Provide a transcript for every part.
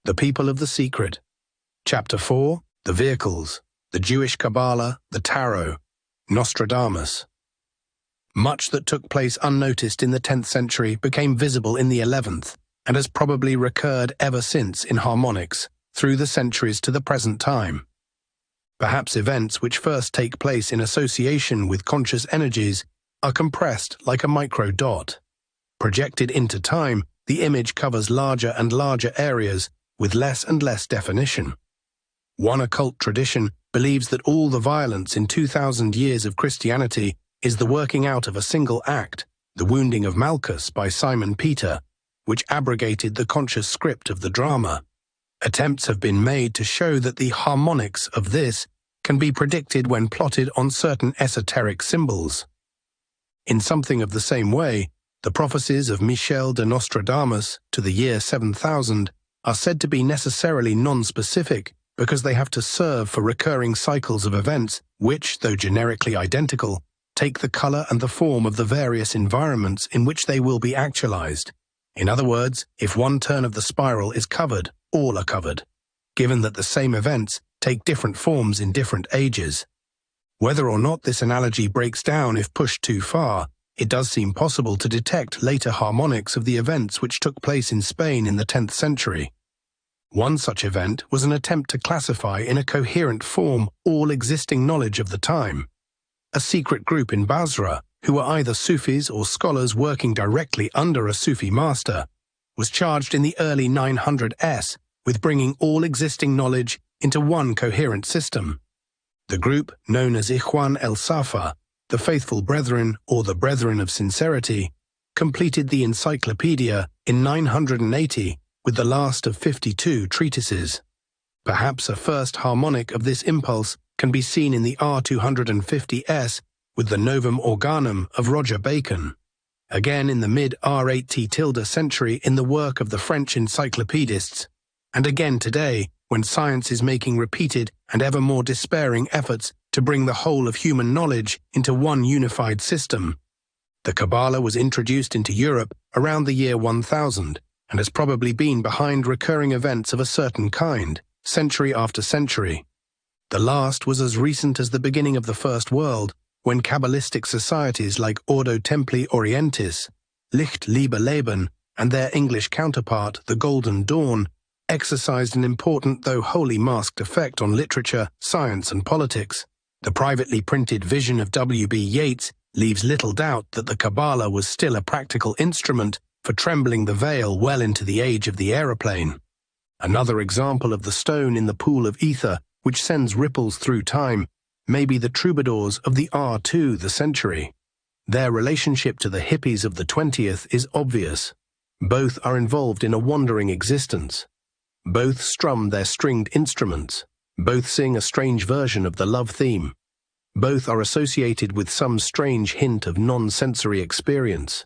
The People of the Secret. Chapter 4, The Vehicles, the Jewish Cabbala, the Tarot, Nostradamus. Much that took place unnoticed in the 10th century became visible in the 11th, and has probably recurred ever since in harmonics, through the centuries to the present time. Perhaps events which first take place in association with conscious energies are compressed like a micro dot. Projected into time, the image covers larger and larger areas with less and less definition. One occult tradition believes that all the violence in 2,000 years of Christianity is the working out of a single act, the wounding of Malchus by Simon Peter, which abrogated the conscious script of the drama. Attempts have been made to show that the harmonics of this can be predicted when plotted on certain esoteric symbols. In something of the same way, the prophecies of Michel de Nostradamus to the year 7000 are said to be necessarily non-specific because they have to serve for recurring cycles of events which, though generically identical, take the color and the form of the various environments in which they will be actualized. In other words, if one turn of the spiral is covered, all are covered, given that the same events take different forms in different ages. Whether or not this analogy breaks down if pushed too far, it does seem possible to detect later harmonics of the events which took place in Spain in the 10th century. One such event was an attempt to classify in a coherent form all existing knowledge of the time. A secret group in Basra, who were either Sufis or scholars working directly under a Sufi master, was charged in the early 900s with bringing all existing knowledge into one coherent system. The group, known as Ikhwan el-Safa, the Faithful Brethren or the Brethren of Sincerity, completed the encyclopedia in 980 with the last of 52 treatises. Perhaps a first harmonic of this impulse can be seen in the R250s with the Novum Organum of Roger Bacon. Again in the mid-R8T century in the work of the French encyclopedists, and again today when science is making repeated and ever more despairing efforts to bring the whole of human knowledge into one unified system. The Cabbala was introduced into Europe around the year 1000 and has probably been behind recurring events of a certain kind, century after century. The last was as recent as the beginning of the First World, when Kabbalistic societies like Ordo Templi Orientis, Licht Liebe Leben, and their English counterpart, the Golden Dawn, exercised an important though wholly masked effect on literature, science, and politics. The privately printed Vision of W.B. Yeats leaves little doubt that the Cabbala was still a practical instrument for trembling the veil well into the age of the aeroplane. Another example of the stone in the pool of ether, which sends ripples through time, may be the troubadours of the R2 the century. Their relationship to the hippies of the 20th is obvious. Both are involved in a wandering existence. Both strum their stringed instruments. Both sing a strange version of the love theme. Both are associated with some strange hint of non-sensory experience.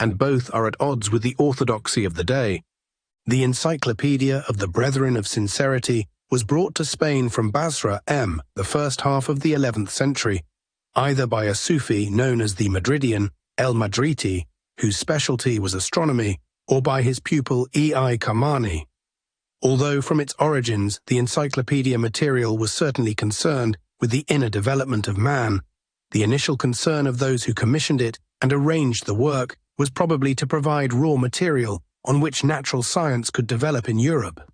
And both are at odds with the orthodoxy of the day. The Encyclopedia of the Brethren of Sincerity was brought to Spain from Basra the first half of the 11th century, either by a Sufi known as the Madridian, El Madriti, whose specialty was astronomy, or by his pupil E.I. Kamani. Although from its origins the encyclopedia material was certainly concerned with the inner development of man, the initial concern of those who commissioned it and arranged the work was probably to provide raw material on which natural science could develop in Europe.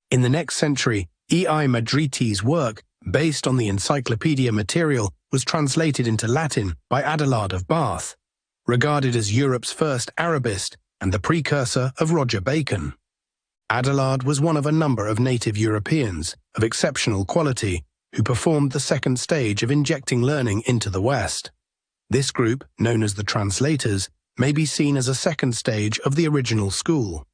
In the next century, E.I. Madriti's work, based on the encyclopedia material, was translated into Latin by Adelard of Bath, regarded as Europe's first Arabist and the precursor of Roger Bacon. Adelard was one of a number of native Europeans of exceptional quality who performed the second stage of injecting learning into the West. This group, known as the Translators, may be seen as a second stage of the original school.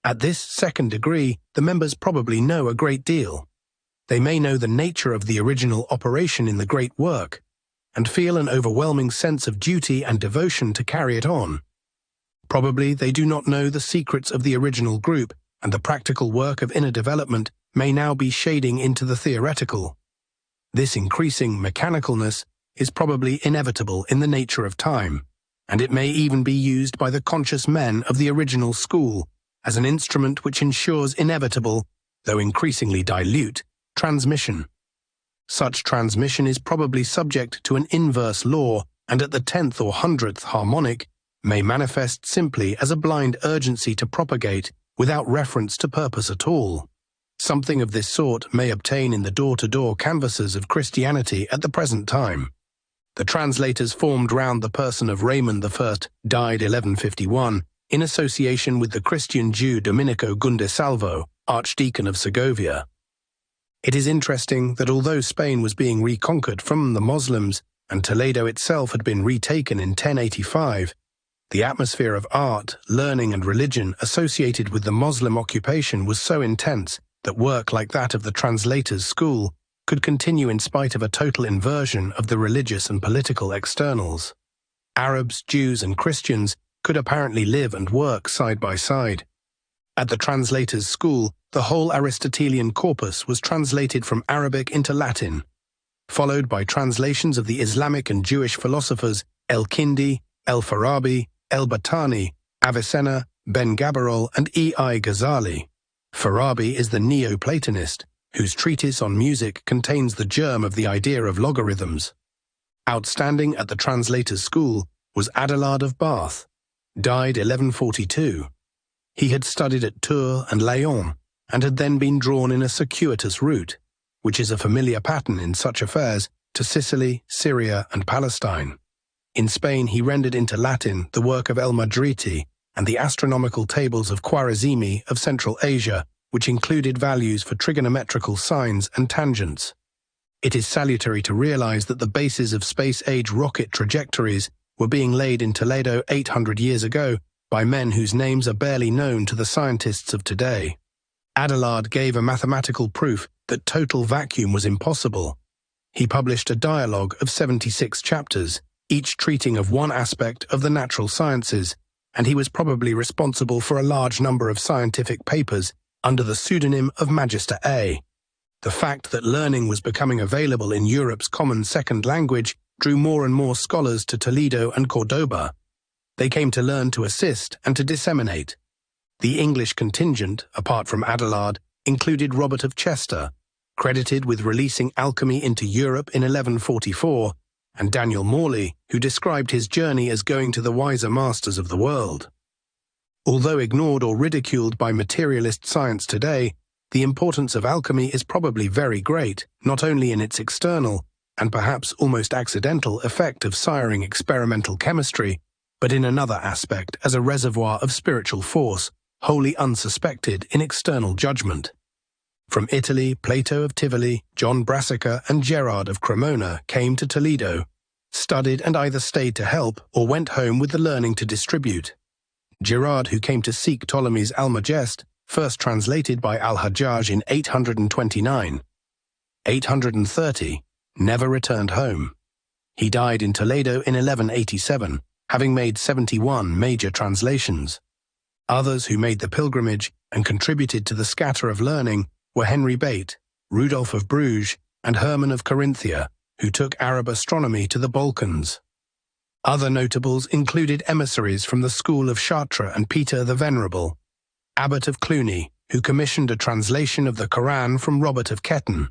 At this second degree, the members probably know a great deal. They may know the nature of the original operation in the great work, and feel an overwhelming sense of duty and devotion to carry it on. Probably they do not know the secrets of the original group, and the practical work of inner development may now be shading into the theoretical. This increasing mechanicalness is probably inevitable in the nature of time, and it may even be used by the conscious men of the original school as an instrument which ensures inevitable, though increasingly dilute, transmission. Such transmission is probably subject to an inverse law and at the 10th or 100th harmonic may manifest simply as a blind urgency to propagate without reference to purpose at all. Something of this sort may obtain in the door-to-door canvases of Christianity at the present time. The translators formed round the person of Raymond I, died 1151, in association with the Christian Jew Domenico Gundesalvo, Archdeacon of Segovia. It is interesting that although Spain was being reconquered from the Muslims and Toledo itself had been retaken in 1085, the atmosphere of art, learning and religion associated with the Muslim occupation was so intense that work like that of the translators' school could continue in spite of a total inversion of the religious and political externals. Arabs, Jews and Christians could apparently live and work side by side. At the translators' school, the whole Aristotelian corpus was translated from Arabic into Latin, followed by translations of the Islamic and Jewish philosophers El-Kindi, El-Farabi, El-Battani, Avicenna, Ben-Gabirol and E.I. Ghazali. Farabi is the Neo-Platonist, whose treatise on music contains the germ of the idea of logarithms. Outstanding at the translators' school was Adelard of Bath, died 1142. He had studied at Tours and Lyon, and had then been drawn in a circuitous route, which is a familiar pattern in such affairs, to Sicily, Syria and Palestine. In Spain he rendered into Latin the work of El Madriti and the astronomical tables of Khwarizmi of Central Asia, which included values for trigonometrical sines and tangents. It is salutary to realize that the bases of space-age rocket trajectories were being laid in Toledo 800 years ago by men whose names are barely known to the scientists of today. Adelard gave a mathematical proof that total vacuum was impossible. He published a dialogue of 76 chapters, each treating of one aspect of the natural sciences, and he was probably responsible for a large number of scientific papers under the pseudonym of Magister A. The fact that learning was becoming available in Europe's common second language drew more and more scholars to Toledo and Cordoba. They came to learn to assist and to disseminate. The English contingent, apart from Adelard, included Robert of Chester, credited with releasing alchemy into Europe in 1144, and Daniel Morley, who described his journey as going to the wiser masters of the world. Although ignored or ridiculed by materialist science today, the importance of alchemy is probably very great, not only in its external, and perhaps almost accidental effect of siring experimental chemistry, but in another aspect as a reservoir of spiritual force, wholly unsuspected in external judgment. From Italy, Plato of Tivoli, John Brassica and Gerard of Cremona came to Toledo, studied and either stayed to help or went home with the learning to distribute. Gerard, who came to seek Ptolemy's Almagest, first translated by Al-Hajjaj in 829. 830, never returned home. He died in Toledo in 1187, having made 71 major translations. Others who made the pilgrimage and contributed to the scatter of learning were Henry Bate, Rudolph of Bruges, and Hermann of Carinthia, who took Arab astronomy to the Balkans. Other notables included emissaries from the school of Chartres and Peter the Venerable, Abbot of Cluny, who commissioned a translation of the Quran from Robert of Ketton.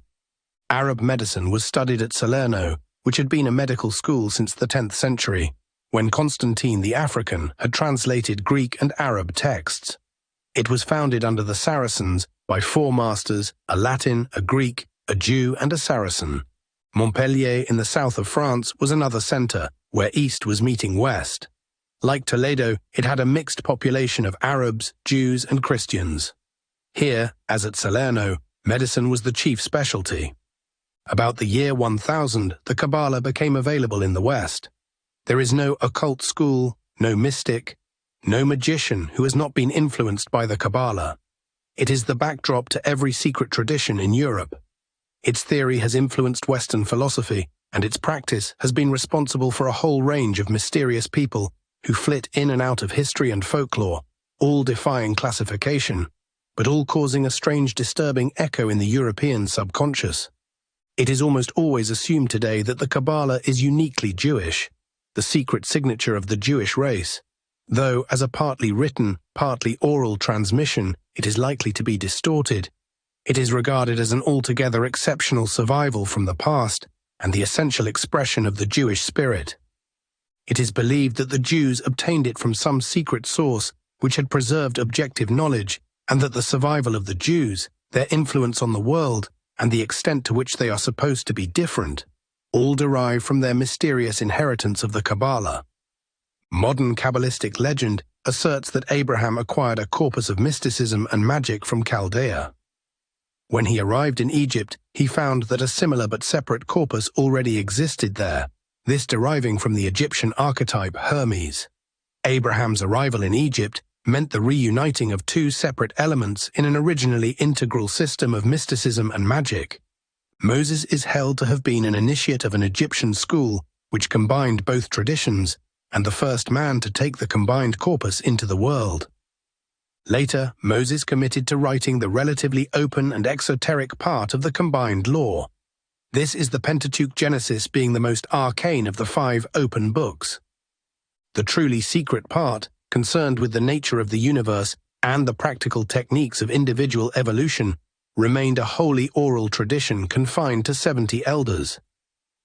Arab medicine was studied at Salerno, which had been a medical school since the 10th century, when Constantine the African had translated Greek and Arab texts. It was founded under the Saracens by 4 masters, a Latin, a Greek, a Jew and a Saracen. Montpellier in the south of France was another centre, where East was meeting West. Like Toledo, it had a mixed population of Arabs, Jews and Christians. Here, as at Salerno, medicine was the chief specialty. About the year 1000, the Cabbala became available in the West. There is no occult school, no mystic, no magician who has not been influenced by the Cabbala. It is the backdrop to every secret tradition in Europe. Its theory has influenced Western philosophy, and its practice has been responsible for a whole range of mysterious people who flit in and out of history and folklore, all defying classification, but all causing a strange disturbing echo in the European subconscious. It is almost always assumed today that the Cabbala is uniquely Jewish, the secret signature of the Jewish race. Though, as a partly written, partly oral transmission, it is likely to be distorted, it is regarded as an altogether exceptional survival from the past and the essential expression of the Jewish spirit. It is believed that the Jews obtained it from some secret source which had preserved objective knowledge, and that the survival of the Jews, their influence on the world, and the extent to which they are supposed to be different, all derive from their mysterious inheritance of the Cabbala. Modern Kabbalistic legend asserts that Abraham acquired a corpus of mysticism and magic from Chaldea. When he arrived in Egypt, he found that a similar but separate corpus already existed there, this deriving from the Egyptian archetype Hermes. Abraham's arrival in Egypt meant the reuniting of two separate elements in an originally integral system of mysticism and magic. Moses is held to have been an initiate of an Egyptian school which combined both traditions, and the first man to take the combined corpus into the world. Later, Moses committed to writing the relatively open and exoteric part of the combined law. This is the Pentateuch, Genesis being the most arcane of the 5 open books. The truly secret part, concerned with the nature of the universe and the practical techniques of individual evolution, remained a wholly oral tradition confined to 70 elders.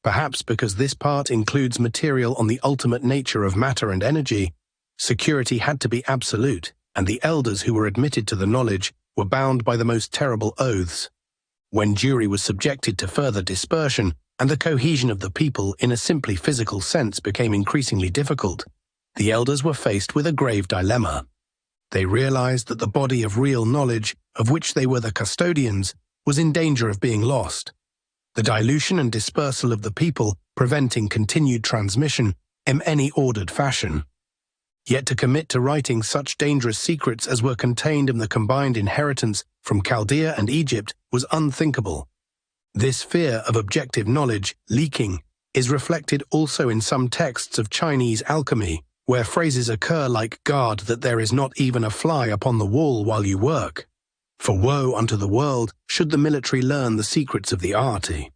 Perhaps because this part includes material on the ultimate nature of matter and energy, security had to be absolute, and the elders who were admitted to the knowledge were bound by the most terrible oaths. When Jewry was subjected to further dispersion, and the cohesion of the people in a simply physical sense became increasingly difficult, the elders were faced with a grave dilemma. They realized that the body of real knowledge, of which they were the custodians, was in danger of being lost. The dilution and dispersal of the people preventing continued transmission in any ordered fashion. Yet to commit to writing such dangerous secrets as were contained in the combined inheritance from Chaldea and Egypt was unthinkable. This fear of objective knowledge leaking is reflected also in some texts of Chinese alchemy, where phrases occur like "Guard that there is not even a fly upon the wall while you work. For woe unto the world should the military learn the secrets of the arty."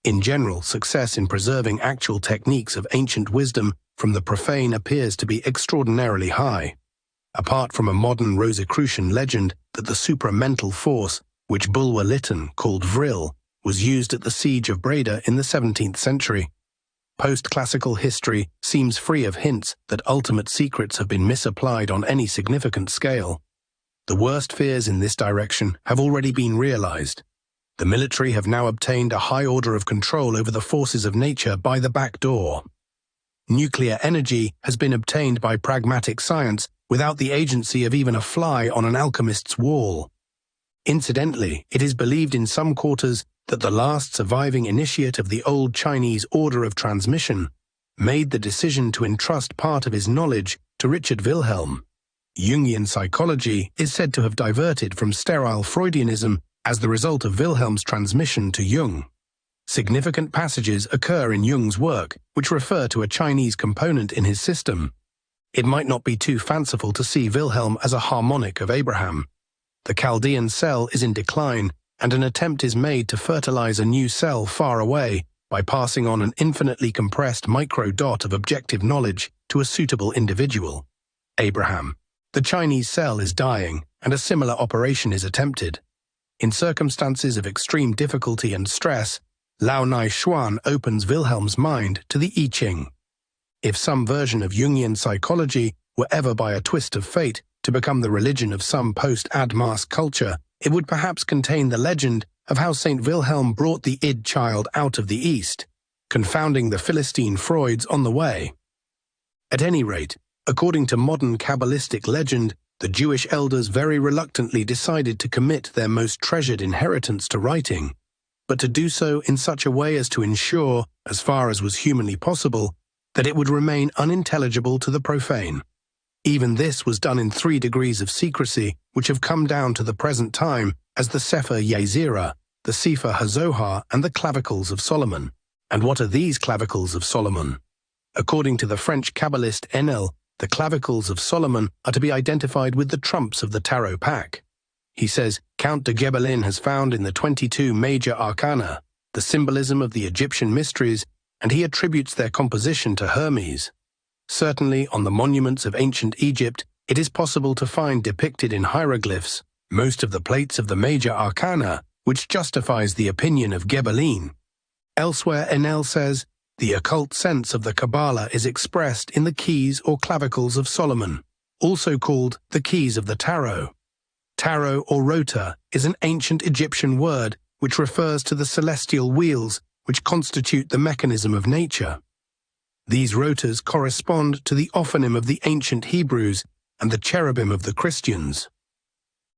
In general, success in preserving actual techniques of ancient wisdom from the profane appears to be extraordinarily high. Apart from a modern Rosicrucian legend that the supramental force, which Bulwer Lytton called vril, was used at the siege of Breda in the 17th century, post-classical history seems free of hints that ultimate secrets have been misapplied on any significant scale. The worst fears in this direction have already been realized. The military have now obtained a high order of control over the forces of nature by the back door. Nuclear energy has been obtained by pragmatic science without the agency of even a fly on an alchemist's wall. Incidentally, it is believed in some quarters that the last surviving initiate of the old Chinese order of transmission made the decision to entrust part of his knowledge to Richard Wilhelm. Jungian psychology is said to have diverted from sterile Freudianism as the result of Wilhelm's transmission to Jung. Significant passages occur in Jung's work which refer to a Chinese component in his system. It might not be too fanciful to see Wilhelm as a harmonic of Abraham. The Chaldean cell is in decline, and an attempt is made to fertilize a new cell far away by passing on an infinitely compressed microdot of objective knowledge to a suitable individual. Abraham. The Chinese cell is dying, and a similar operation is attempted. In circumstances of extreme difficulty and stress, Lao Nai Xuan opens Wilhelm's mind to the I Ching. If some version of Jungian psychology were ever by a twist of fate to become the religion of some post-Admas culture, it would perhaps contain the legend of how St. Wilhelm brought the id child out of the East, confounding the Philistine Freuds on the way. At any rate, according to modern Kabbalistic legend, the Jewish elders very reluctantly decided to commit their most treasured inheritance to writing, but to do so in such a way as to ensure, as far as was humanly possible, that it would remain unintelligible to the profane. Even this was done in 3 degrees of secrecy, which have come down to the present time as the Sefer Yezirat, the Sefer HaZohar, and the Clavicles of Solomon. And what are these Clavicles of Solomon? According to the French Kabbalist Enel, the Clavicles of Solomon are to be identified with the trumps of the tarot pack. He says Count de Gebelin has found in the 22 major arcana the symbolism of the Egyptian mysteries, and he attributes their composition to Hermes. Certainly, on the monuments of ancient Egypt, it is possible to find depicted in hieroglyphs most of the plates of the major arcana, which justifies the opinion of Gebelin. Elsewhere, Enel says, the occult sense of the Cabbala is expressed in the keys or clavicles of Solomon, also called the keys of the tarot. Tarot or rota is an ancient Egyptian word which refers to the celestial wheels which constitute the mechanism of nature. These rotas correspond to the ophonym of the ancient Hebrews and the cherubim of the Christians.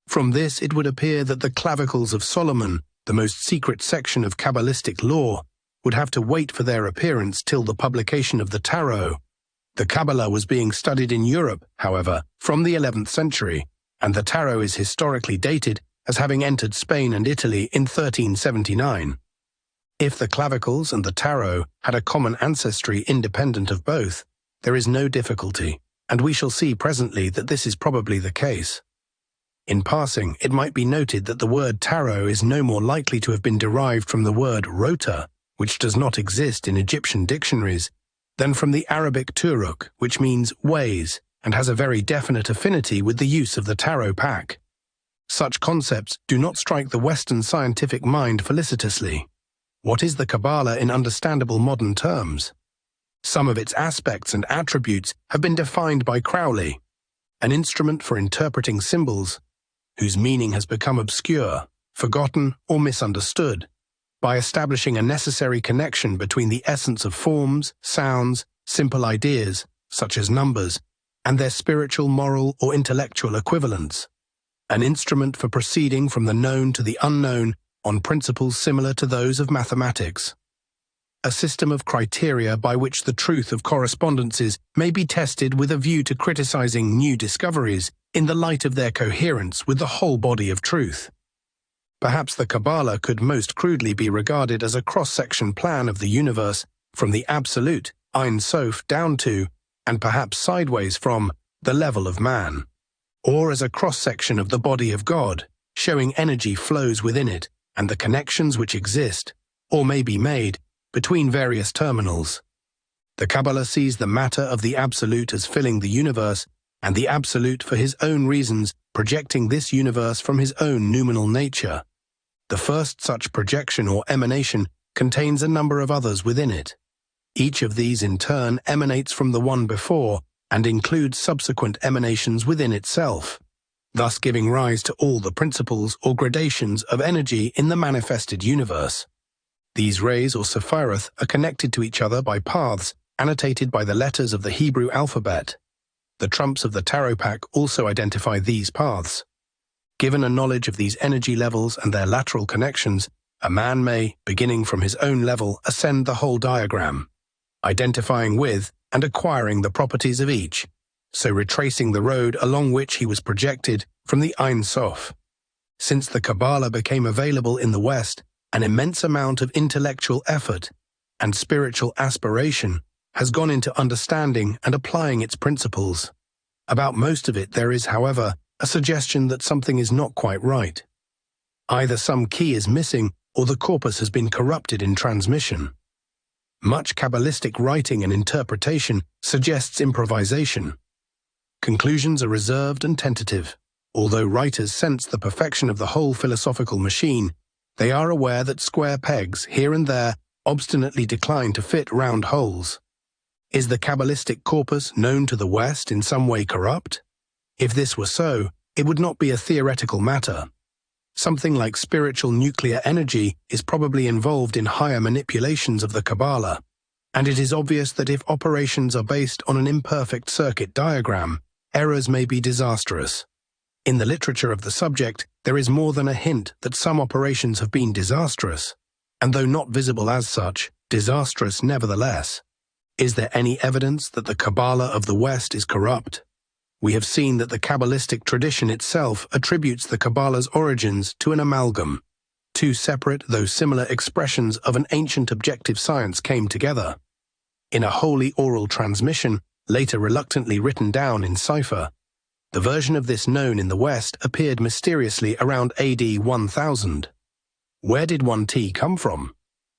From this it would appear that the clavicles of Solomon, the most secret section of Kabbalistic lore, would have to wait for their appearance till the publication of the tarot. The Cabbala was being studied in Europe, however, from the 11th century, and the tarot is historically dated as having entered Spain and Italy in 1379. If the clavicles and the tarot had a common ancestry independent of both, there is no difficulty, and we shall see presently that this is probably the case. In passing, it might be noted that the word tarot is no more likely to have been derived from the word rota, which does not exist in Egyptian dictionaries, than from the Arabic turuk, which means ways, and has a very definite affinity with the use of the tarot pack. Such concepts do not strike the Western scientific mind felicitously. What is the Cabbala in understandable modern terms? Some of its aspects and attributes have been defined by Crowley, an instrument for interpreting symbols, whose meaning has become obscure, forgotten, or misunderstood, by establishing a necessary connection between the essence of forms, sounds, simple ideas, such as numbers, and their spiritual, moral, or intellectual equivalents. An instrument for proceeding from the known to the unknown on principles similar to those of mathematics. A system of criteria by which the truth of correspondences may be tested with a view to criticizing new discoveries in the light of their coherence with the whole body of truth. Perhaps the Cabbala could most crudely be regarded as a cross-section plan of the universe from the absolute, Ein Sof, down to, and perhaps sideways from, the level of man, or as a cross-section of the body of God, showing energy flows within it and the connections which exist, or may be made, between various terminals. The Cabbala sees the matter of the Absolute as filling the universe, and the Absolute for his own reasons projecting this universe from his own noumenal nature. The first such projection or emanation contains a number of others within it. Each of these in turn emanates from the one before and includes subsequent emanations within itself, thus giving rise to all the principles or gradations of energy in the manifested universe. These rays or sephirot are connected to each other by paths annotated by the letters of the Hebrew alphabet. The trumps of the tarot pack also identify these paths. Given a knowledge of these energy levels and their lateral connections, a man may, beginning from his own level, ascend the whole diagram, identifying with and acquiring the properties of each, so retracing the road along which he was projected from the Ein Sof. Since the Cabbala became available in the West, an immense amount of intellectual effort and spiritual aspiration has gone into understanding and applying its principles. About most of it there is, however, a suggestion that something is not quite right. Either some key is missing or the corpus has been corrupted in transmission. Much Kabbalistic writing and interpretation suggests improvisation. Conclusions are reserved and tentative. Although writers sense the perfection of the whole philosophical machine, they are aware that square pegs, here and there, obstinately decline to fit round holes. Is the Kabbalistic corpus known to the West in some way corrupt? If this were so, it would not be a theoretical matter. Something like spiritual nuclear energy is probably involved in higher manipulations of the Cabbala, and it is obvious that if operations are based on an imperfect circuit diagram, errors may be disastrous. In the literature of the subject, there is more than a hint that some operations have been disastrous, and though not visible as such, disastrous nevertheless. Is there any evidence that the Cabbala of the West is corrupt? We have seen that the Kabbalistic tradition itself attributes the Cabbala's origins to an amalgam. Two separate, though similar expressions of an ancient objective science came together. In a wholly oral transmission, later reluctantly written down in cipher, the version of this known in the West appeared mysteriously around AD 1000. Where did 1T come from?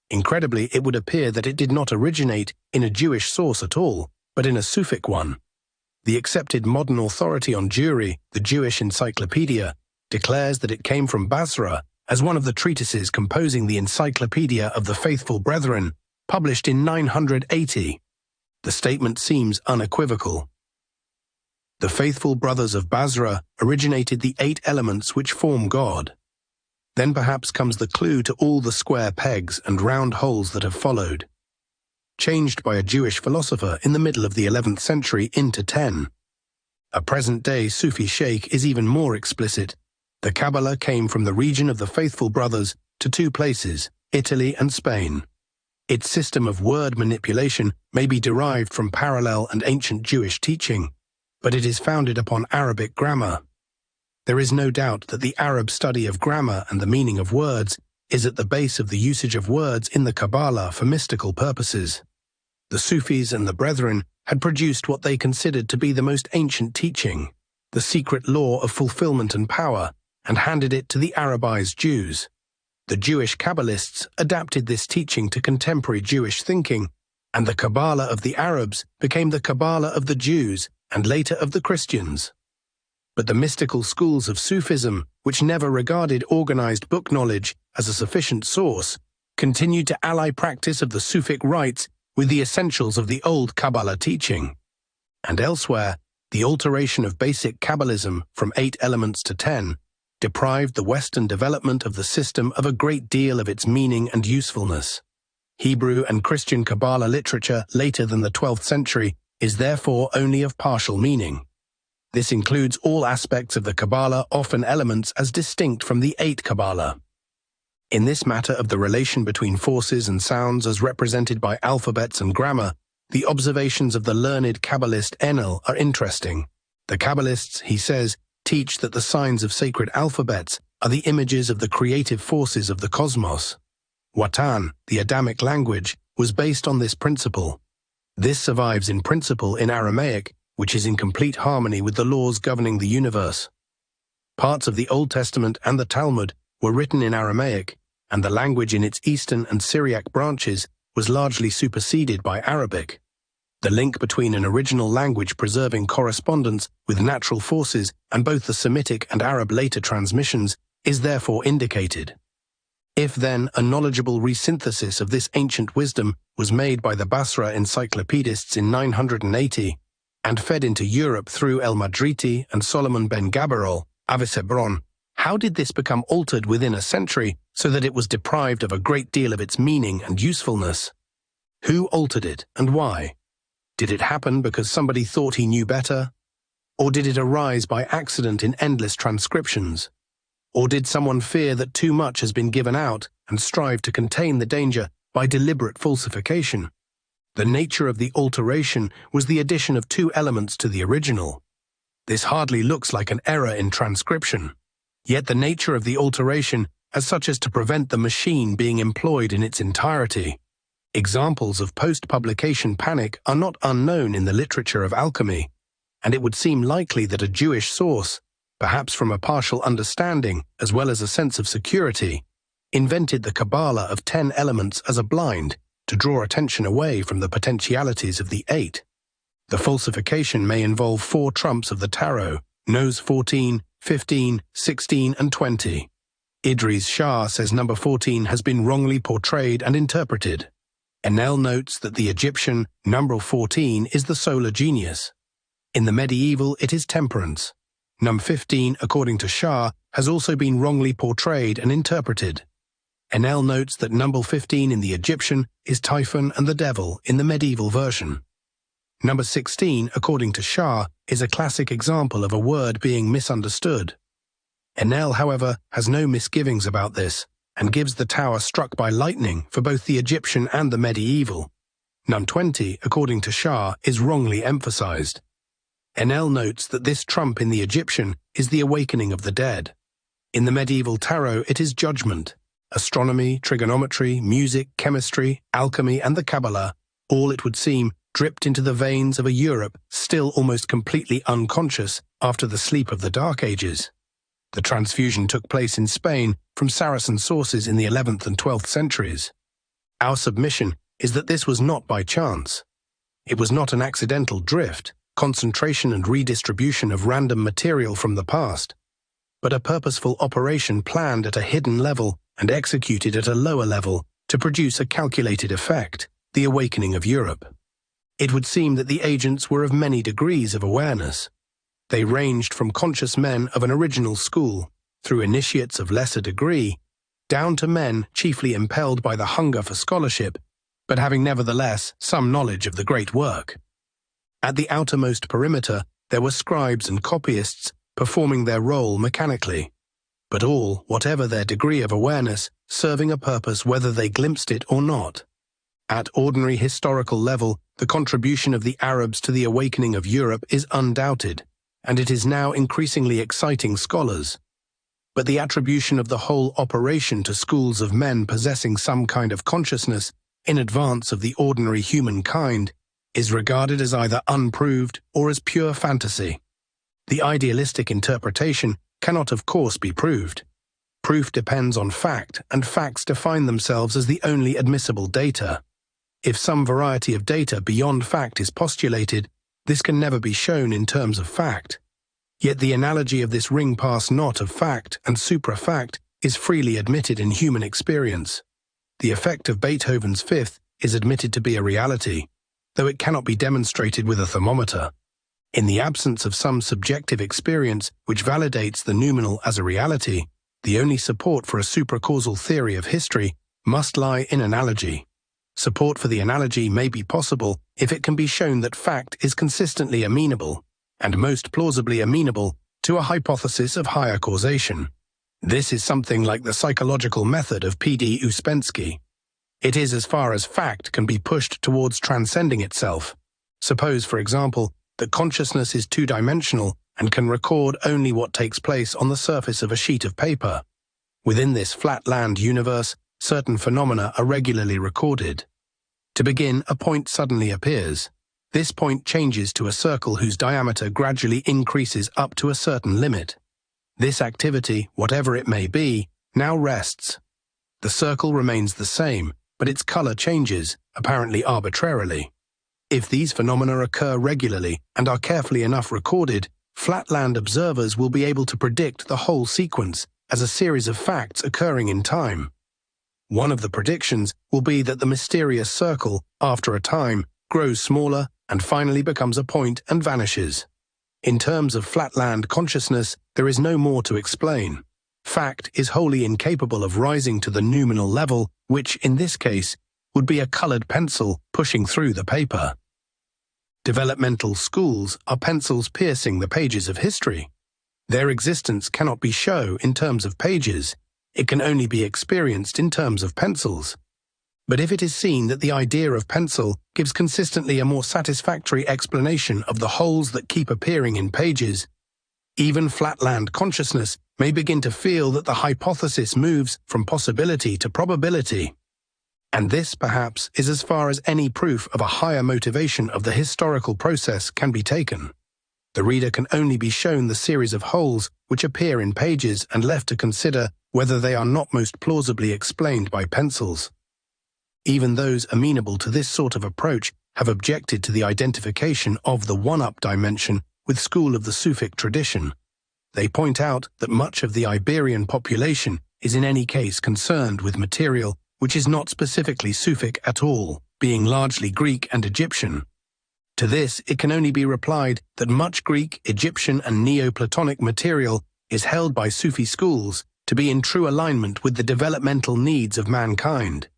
Incredibly, it would appear that it did not originate in a Jewish source at all, but in a Sufic one. The accepted modern authority on Jewry, the Jewish Encyclopedia, declares that it came from Basra as one of the treatises composing the Encyclopedia of the Faithful Brethren, published in 980. The statement seems unequivocal. The Faithful Brothers of Basra originated the 8 elements which form God. Then perhaps comes the clue to all the square pegs and round holes that have followed. Changed by a Jewish philosopher in the middle of the 11th century into 10. A present-day Sufi sheikh is even more explicit. The Cabbala came from the region of the Faithful Brothers to 2 places, Italy and Spain. Its system of word manipulation may be derived from parallel and ancient Jewish teaching, but it is founded upon Arabic grammar. There is no doubt that the Arab study of grammar and the meaning of words is at the base of the usage of words in the Cabbala for mystical purposes. The Sufis and the Brethren had produced what they considered to be the most ancient teaching, the secret law of fulfillment and power, and handed it to the Arabized Jews. The Jewish Kabbalists adapted this teaching to contemporary Jewish thinking, and the Cabbala of the Arabs became the Cabbala of the Jews and later of the Christians. But the mystical schools of Sufism, which never regarded organized book knowledge as a sufficient source, continued to ally practice of the Sufic rites with the essentials of the old Cabbala teaching. And elsewhere, the alteration of basic Kabbalism from 8 elements to 10 deprived the Western development of the system of a great deal of its meaning and usefulness. Hebrew and Christian Cabbala literature later than the 12th century is therefore only of partial meaning. This includes all aspects of the Cabbala, often elements as distinct from the 8 Cabbala. In this matter of the relation between forces and sounds as represented by alphabets and grammar, the observations of the learned Kabbalist Enel are interesting. The Kabbalists, he says, teach that the signs of sacred alphabets are the images of the creative forces of the cosmos. Watan, the Adamic language, was based on this principle. This survives in principle in Aramaic, which is in complete harmony with the laws governing the universe. Parts of the Old Testament and the Talmud were written in Aramaic, and the language in its Eastern and Syriac branches was largely superseded by Arabic. The link between an original language preserving correspondence with natural forces and both the Semitic and Arab later transmissions is therefore indicated. If then a knowledgeable resynthesis of this ancient wisdom was made by the Basra encyclopedists in 980 and fed into Europe through El-Madriti and Solomon ben Gabirol, Avicebron, how did this become altered within a century so that it was deprived of a great deal of its meaning and usefulness? Who altered it and why? Did it happen because somebody thought he knew better? Or did it arise by accident in endless transcriptions? Or did someone fear that too much has been given out and strive to contain the danger by deliberate falsification? The nature of the alteration was the addition of 2 elements to the original. This hardly looks like an error in transcription. Yet the nature of the alteration as such as to prevent the machine being employed in its entirety. Examples of post-publication panic are not unknown in the literature of alchemy, and it would seem likely that a Jewish source, perhaps from a partial understanding as well as a sense of security, invented the Cabbala of 10 elements as a blind to draw attention away from the potentialities of the 8. The falsification may involve 4 trumps of the tarot, nose 14, 15, 16, and 20. Idries Shah says number 14 has been wrongly portrayed and interpreted. Enel notes that the Egyptian number 14 is the solar genius. In the medieval, it is temperance. Number 15, according to Shah, has also been wrongly portrayed and interpreted. Enel notes that number 15 in the Egyptian is Typhon and the devil in the medieval version. Number 16, according to Shah, is a classic example of a word being misunderstood. Enel, however, has no misgivings about this, and gives the tower struck by lightning for both the Egyptian and the medieval. Num 20, according to Shah, is wrongly emphasized. Enel notes that this trump in the Egyptian is the awakening of the dead. In the medieval tarot, it is judgment. Astronomy, trigonometry, music, chemistry, alchemy, and the Cabbala, all, it would seem, dripped into the veins of a Europe still almost completely unconscious after the sleep of the Dark Ages. The transfusion took place in Spain from Saracen sources in the 11th and 12th centuries. Our submission is that this was not by chance. It was not an accidental drift, concentration and redistribution of random material from the past, but a purposeful operation planned at a hidden level and executed at a lower level to produce a calculated effect, the awakening of Europe. It would seem that the agents were of many degrees of awareness. They ranged from conscious men of an original school, through initiates of lesser degree, down to men chiefly impelled by the hunger for scholarship, but having nevertheless some knowledge of the great work. At the outermost perimeter, there were scribes and copyists performing their role mechanically, but all, whatever their degree of awareness, serving a purpose whether they glimpsed it or not. At ordinary historical level, the contribution of the Arabs to the awakening of Europe is undoubted, and it is now increasingly exciting scholars. But the attribution of the whole operation to schools of men possessing some kind of consciousness in advance of the ordinary humankind is regarded as either unproved or as pure fantasy. The idealistic interpretation cannot of course be proved. Proof depends on fact, and facts define themselves as the only admissible data. If some variety of data beyond fact is postulated, this can never be shown in terms of fact. Yet the analogy of this ring-pass knot of fact and supra-fact is freely admitted in human experience. The effect of Beethoven's Fifth is admitted to be a reality, though it cannot be demonstrated with a thermometer. In the absence of some subjective experience which validates the noumenal as a reality, the only support for a supracausal theory of history must lie in analogy. Support for the analogy may be possible if it can be shown that fact is consistently amenable, and most plausibly amenable, to a hypothesis of higher causation. This is something like the psychological method of P.D. Ouspensky. It is as far as fact can be pushed towards transcending itself. Suppose, for example, that consciousness is two-dimensional and can record only what takes place on the surface of a sheet of paper. Within this flat-land universe, certain phenomena are regularly recorded. To begin, a point suddenly appears. This point changes to a circle whose diameter gradually increases up to a certain limit. This activity, whatever it may be, now rests. The circle remains the same, but its color changes, apparently arbitrarily. If these phenomena occur regularly and are carefully enough recorded, flatland observers will be able to predict the whole sequence as a series of facts occurring in time. One of the predictions will be that the mysterious circle, after a time, grows smaller and finally becomes a point and vanishes. In terms of flatland consciousness, there is no more to explain. Fact is wholly incapable of rising to the noumenal level, which, in this case, would be a colored pencil pushing through the paper. Developmental schools are pencils piercing the pages of history. Their existence cannot be shown in terms of pages. It can only be experienced in terms of pencils. But if it is seen that the idea of pencil gives consistently a more satisfactory explanation of the holes that keep appearing in pages, even flatland consciousness may begin to feel that the hypothesis moves from possibility to probability. And this, perhaps, is as far as any proof of a higher motivation of the historical process can be taken. The reader can only be shown the series of holes which appear in pages and left to consider whether they are not most plausibly explained by pencils. Even those amenable to this sort of approach have objected to the identification of the one-up dimension with school of the Sufic tradition. They point out that much of the Iberian population is in any case concerned with material which is not specifically Sufic at all, being largely Greek and Egyptian. To this, it can only be replied that much Greek, Egyptian, and Neoplatonic material is held by Sufi schools to be in true alignment with the developmental needs of mankind.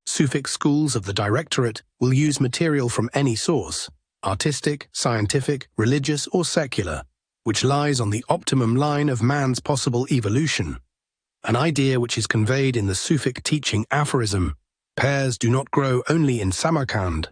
Sufic schools of the Directorate will use material from any source, artistic, scientific, religious, or secular, which lies on the optimum line of man's possible evolution. An idea which is conveyed in the Sufic teaching aphorism, "Pears do not grow only in Samarkand,